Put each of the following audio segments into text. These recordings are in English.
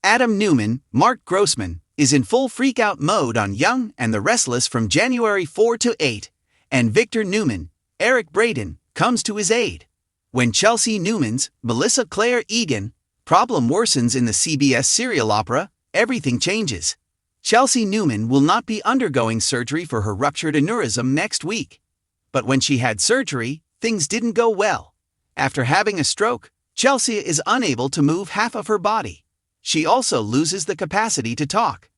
Adam Newman, Mark Grossman, is in full freak-out mode on Young and the Restless from January 4 to 8, and Victor Newman, Eric Braeden, comes to his aid. When Chelsea Newman's, Melissa Claire Egan, problem worsens in the CBS serial opera, everything changes. Chelsea Newman will not be undergoing surgery for her ruptured aneurysm next week. But when she had surgery, things didn't go well. After having a stroke, Chelsea is unable to move half of her body. She also loses the capacity to talk.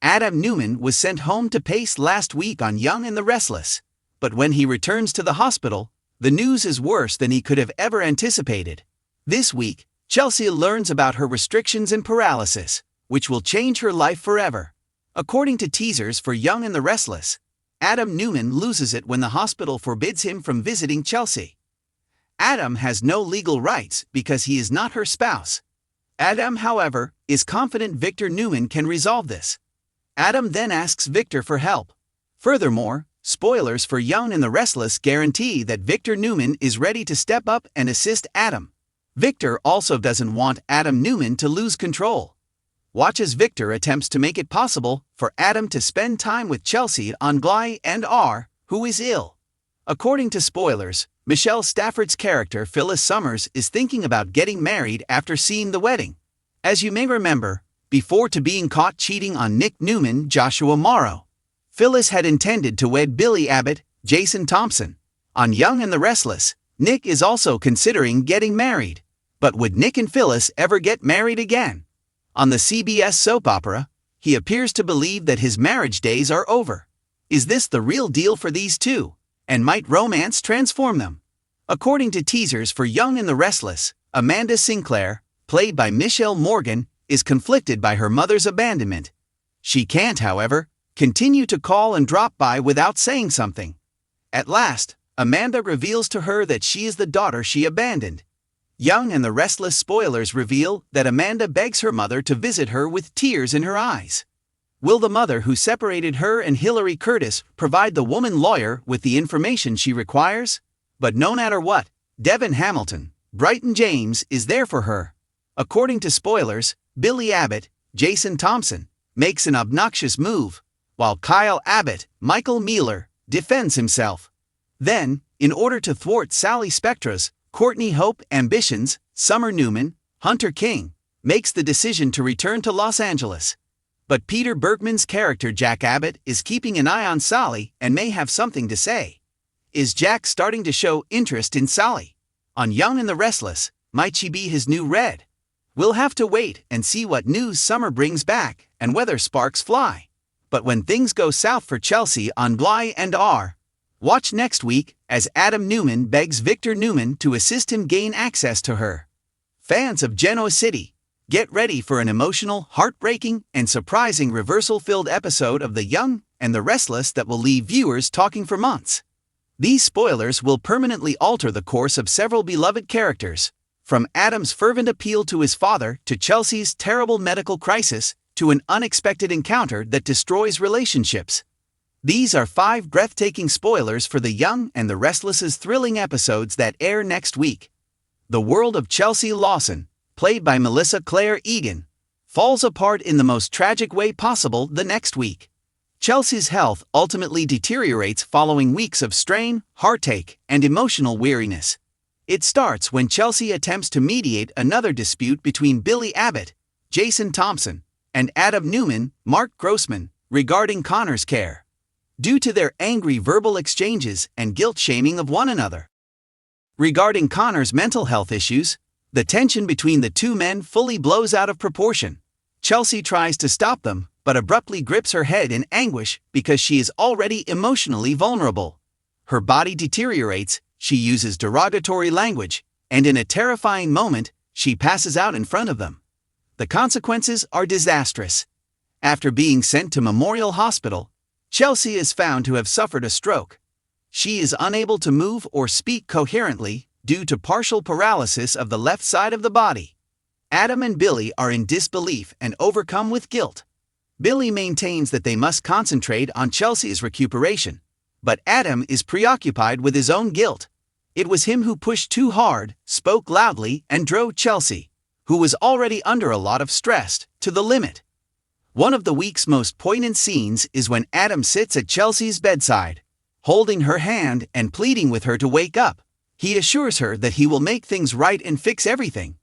Adam Newman was sent home to pace last week on Young and the Restless. But when he returns to the hospital, the news is worse than he could have ever anticipated. This week, Chelsea learns about her restrictions and paralysis, which will change her life forever. According to teasers for Young and the Restless, Adam Newman loses it when the hospital forbids him from visiting Chelsea. Adam has no legal rights because he is not her spouse. Adam, however, is confident Victor Newman can resolve this. Adam then asks Victor for help. Furthermore, spoilers for Young and the Restless guarantee that Victor Newman is ready to step up and assist Adam. Victor also doesn't want Adam Newman to lose control. Watch as Victor attempts to make it possible for Adam to spend time with Chelsea on Gly and R, who is ill. According to spoilers, Michelle Stafford's character Phyllis Summers is thinking about getting married after seeing the wedding. As you may remember, before being caught cheating on Nick Newman, Joshua Morrow, Phyllis had intended to wed Billy Abbott, Jason Thompson. On Young and the Restless, Nick is also considering getting married. But would Nick and Phyllis ever get married again? On the CBS soap opera, he appears to believe that his marriage days are over. Is this the real deal for these two? And might romance transform them? According to teasers for Young and the Restless, Amanda Sinclair, played by Michelle Morgan, is conflicted by her mother's abandonment. She can't, however, continue to call and drop by without saying something. At last, Amanda reveals to her that she is the daughter she abandoned. Young and the Restless spoilers reveal that Amanda begs her mother to visit her with tears in her eyes. Will the mother who separated her and Hillary Curtis provide the woman lawyer with the information she requires? But no matter what, Devin Hamilton, Brighton James, is there for her. According to spoilers, Billy Abbott, Jason Thompson, makes an obnoxious move, while Kyle Abbott, Michael Mealer, defends himself. Then, in order to thwart Sally Spectra's, Courtney Hope ambitions, Summer Newman, Hunter King, makes the decision to return to Los Angeles. But Peter Bergman's character Jack Abbott is keeping an eye on Sally and may have something to say. Is Jack starting to show interest in Sally? On Young and the Restless, might she be his new Red? We'll have to wait and see what news Summer brings back and whether sparks fly. But when things go south for Chelsea on Gly and R, watch next week as Adam Newman begs Victor Newman to assist him gain access to her. Fans of Genoa City, get ready for an emotional, heartbreaking, and surprising reversal-filled episode of The Young and the Restless that will leave viewers talking for months. These spoilers will permanently alter the course of several beloved characters, from Adam's fervent appeal to his father to Chelsea's terrible medical crisis to an unexpected encounter that destroys relationships. These are 5 breathtaking spoilers for The Young and the Restless's thrilling episodes that air next week. The world of Chelsea Lawson, played by Melissa Claire Egan, falls apart in the most tragic way possible the next week. Chelsea's health ultimately deteriorates following weeks of strain, heartache, and emotional weariness. It starts when Chelsea attempts to mediate another dispute between Billy Abbott, Jason Thompson, and Adam Newman, Mark Grossman, regarding Connor's care. Due to their angry verbal exchanges and guilt-shaming of one another. Regarding Connor's mental health issues, the tension between the two men fully blows out of proportion. Chelsea tries to stop them, but abruptly grips her head in anguish because she is already emotionally vulnerable. Her body deteriorates, she uses derogatory language, and in a terrifying moment, she passes out in front of them. The consequences are disastrous. After being sent to Memorial Hospital, Chelsea is found to have suffered a stroke. She is unable to move or speak coherently due to partial paralysis of the left side of the body. Adam and Billy are in disbelief and overcome with guilt. Billy maintains that they must concentrate on Chelsea's recuperation, but Adam is preoccupied with his own guilt. It was him who pushed too hard, spoke loudly, and drove Chelsea, who was already under a lot of stress, to the limit. One of the week's most poignant scenes is when Adam sits at Chelsea's bedside, holding her hand and pleading with her to wake up. He assures her that he will make things right and fix everything.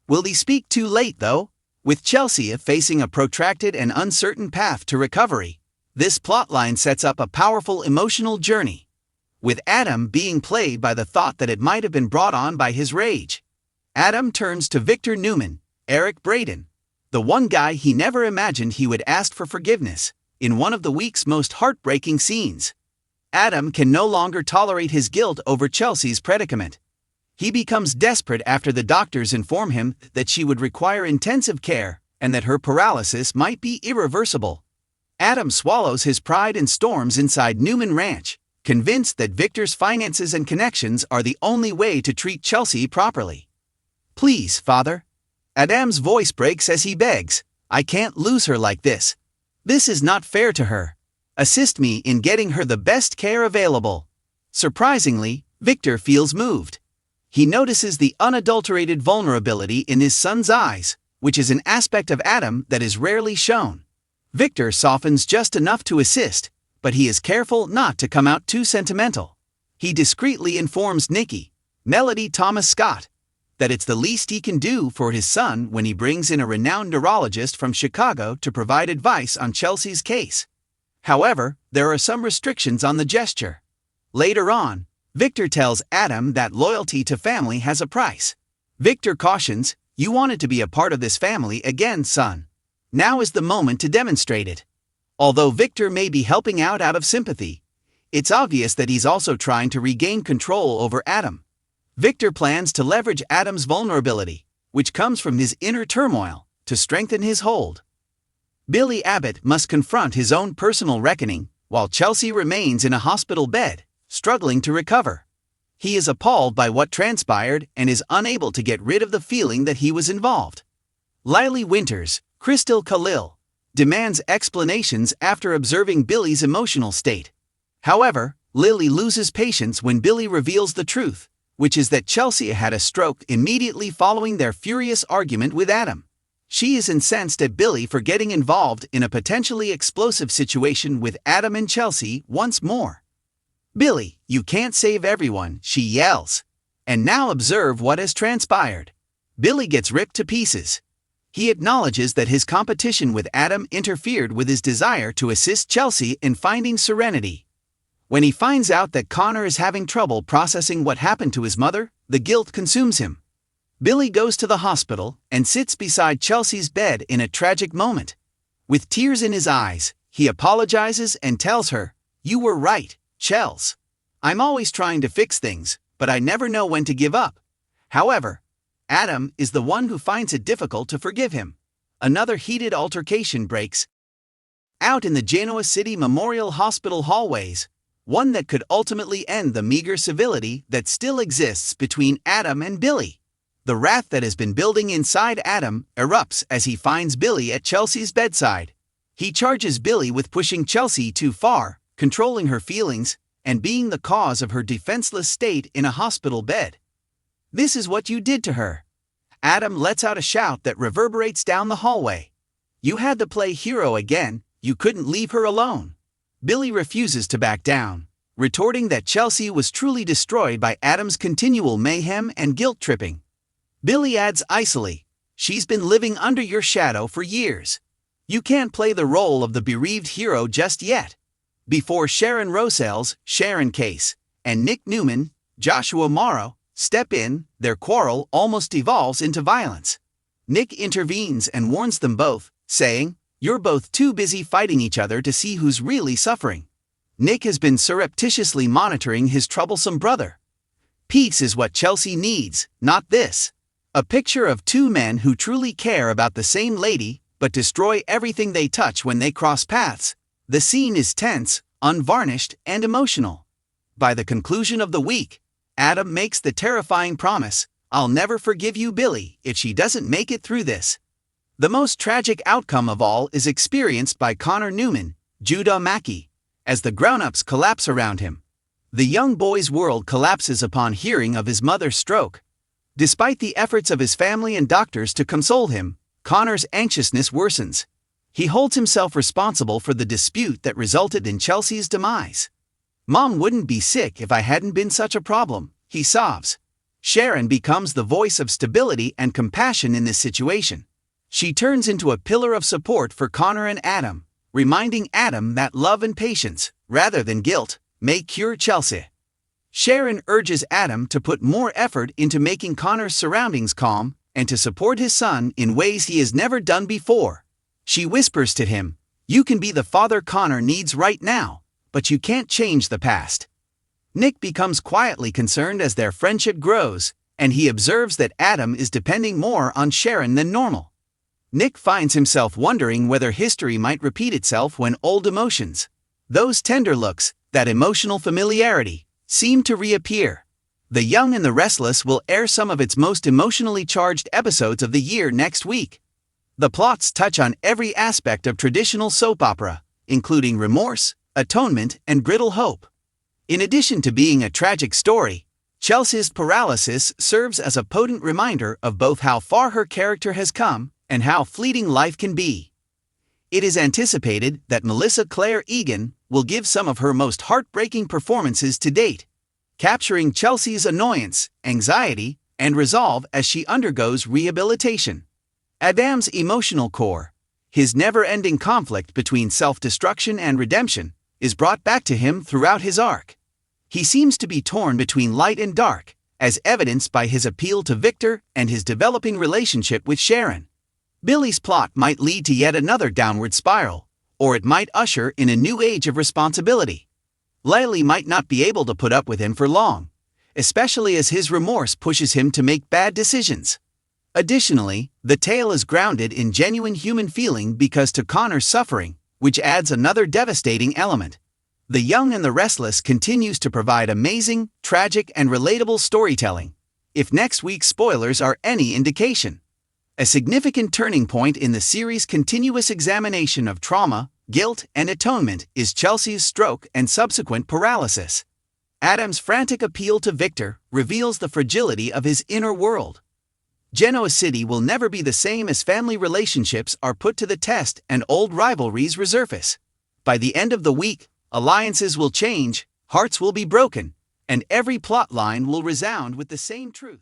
Will he speak too late, though? With Chelsea facing a protracted and uncertain path to recovery, this plotline sets up a powerful emotional journey, with Adam being played by the thought that it might have been brought on by his rage. Adam turns to Victor Newman, Eric Braeden, the one guy he never imagined he would ask for forgiveness, in one of the week's most heartbreaking scenes. Adam can no longer tolerate his guilt over Chelsea's predicament. He becomes desperate after the doctors inform him that she would require intensive care and that her paralysis might be irreversible. Adam swallows his pride and storms inside Newman Ranch, convinced that Victor's finances and connections are the only way to treat Chelsea properly. "Please, Father." Adam's voice breaks as he begs, "I can't lose her like this. This is not fair to her. Assist me in getting her the best care available." Surprisingly, Victor feels moved. He notices the unadulterated vulnerability in his son's eyes, which is an aspect of Adam that is rarely shown. Victor softens just enough to assist, but he is careful not to come out too sentimental. He discreetly informs Nikki, Melody Thomas Scott, that it's the least he can do for his son when he brings in a renowned neurologist from Chicago to provide advice on Chelsea's case. However, there are some restrictions on the gesture. Later on, Victor tells Adam that loyalty to family has a price. Victor cautions, "You wanted to be a part of this family again, son. Now is the moment to demonstrate it." Although Victor may be helping out of sympathy, it's obvious that he's also trying to regain control over Adam. Victor plans to leverage Adam's vulnerability, which comes from his inner turmoil, to strengthen his hold. Billy Abbott must confront his own personal reckoning, while Chelsea remains in a hospital bed, struggling to recover. He is appalled by what transpired and is unable to get rid of the feeling that he was involved. Lily Winters, Crystal Khalil, demands explanations after observing Billy's emotional state. However, Lily loses patience when Billy reveals the truth, which is that Chelsea had a stroke immediately following their furious argument with Adam. She is incensed at Billy for getting involved in a potentially explosive situation with Adam and Chelsea once more. "Billy, you can't save everyone," she yells. And now observe what has transpired. Billy gets ripped to pieces. He acknowledges that his competition with Adam interfered with his desire to assist Chelsea in finding serenity. When he finds out that Connor is having trouble processing what happened to his mother, the guilt consumes him. Billy goes to the hospital and sits beside Chelsea's bed in a tragic moment. With tears in his eyes, he apologizes and tells her, "You were right, Chels. I'm always trying to fix things, but I never know when to give up." However, Adam is the one who finds it difficult to forgive him. Another heated altercation breaks out in the Genoa City Memorial Hospital hallways, one that could ultimately end the meager civility that still exists between Adam and Billy. The wrath that has been building inside Adam erupts as he finds Billy at Chelsea's bedside. He charges Billy with pushing Chelsea too far, controlling her feelings, and being the cause of her defenseless state in a hospital bed. "This is what you did to her." Adam lets out a shout that reverberates down the hallway. "You had to play hero again, you couldn't leave her alone." Billy refuses to back down, retorting that Chelsea was truly destroyed by Adam's continual mayhem and guilt-tripping. Billy adds icily, "She's been living under your shadow for years. You can't play the role of the bereaved hero just yet." Before Sharon Rosell's Sharon Case and Nick Newman, Joshua Morrow, step in, their quarrel almost devolves into violence. Nick intervenes and warns them both, saying, "You're both too busy fighting each other to see who's really suffering." Nick has been surreptitiously monitoring his troublesome brother. Peace is what Chelsea needs, not this. A picture of two men who truly care about the same lady, but destroy everything they touch when they cross paths. The scene is tense, unvarnished, and emotional. By the conclusion of the week, Adam makes the terrifying promise, "I'll never forgive you, Billy, if she doesn't make it through this." The most tragic outcome of all is experienced by Connor Newman, Judah Mackey, as the grown-ups collapse around him. The young boy's world collapses upon hearing of his mother's stroke. Despite the efforts of his family and doctors to console him, Connor's anxiousness worsens. He holds himself responsible for the dispute that resulted in Chelsea's demise. "Mom wouldn't be sick if I hadn't been such a problem," he sobs. Sharon becomes the voice of stability and compassion in this situation. She turns into a pillar of support for Connor and Adam, reminding Adam that love and patience, rather than guilt, may cure Chelsea. Sharon urges Adam to put more effort into making Connor's surroundings calm and to support his son in ways he has never done before. She whispers to him, "You can be the father Connor needs right now, but you can't change the past." Nick becomes quietly concerned as their friendship grows, and he observes that Adam is depending more on Sharon than normal. Nick finds himself wondering whether history might repeat itself when old emotions, those tender looks, that emotional familiarity, seem to reappear. The Young and the Restless will air some of its most emotionally charged episodes of the year next week. The plots touch on every aspect of traditional soap opera, including remorse, atonement, and brittle hope. In addition to being a tragic story, Chelsea's paralysis serves as a potent reminder of both how far her character has come and how fleeting life can be. It is anticipated that Melissa Claire Egan will give some of her most heartbreaking performances to date, capturing Chelsea's annoyance, anxiety, and resolve as she undergoes rehabilitation. Adam's emotional core, his never-ending conflict between self-destruction and redemption, is brought back to him throughout his arc. He seems to be torn between light and dark, as evidenced by his appeal to Victor and his developing relationship with Sharon. Billy's plot might lead to yet another downward spiral, or it might usher in a new age of responsibility. Lily might not be able to put up with him for long, especially as his remorse pushes him to make bad decisions. Additionally, the tale is grounded in genuine human feeling because to Connor's suffering, which adds another devastating element. The Young and the Restless continues to provide amazing, tragic, and relatable storytelling, if next week's spoilers are any indication. A significant turning point in the series' continuous examination of trauma, guilt, and atonement is Chelsea's stroke and subsequent paralysis. Adam's frantic appeal to Victor reveals the fragility of his inner world. Genoa City will never be the same as family relationships are put to the test and old rivalries resurface. By the end of the week, alliances will change, hearts will be broken, and every plot line will resound with the same truth.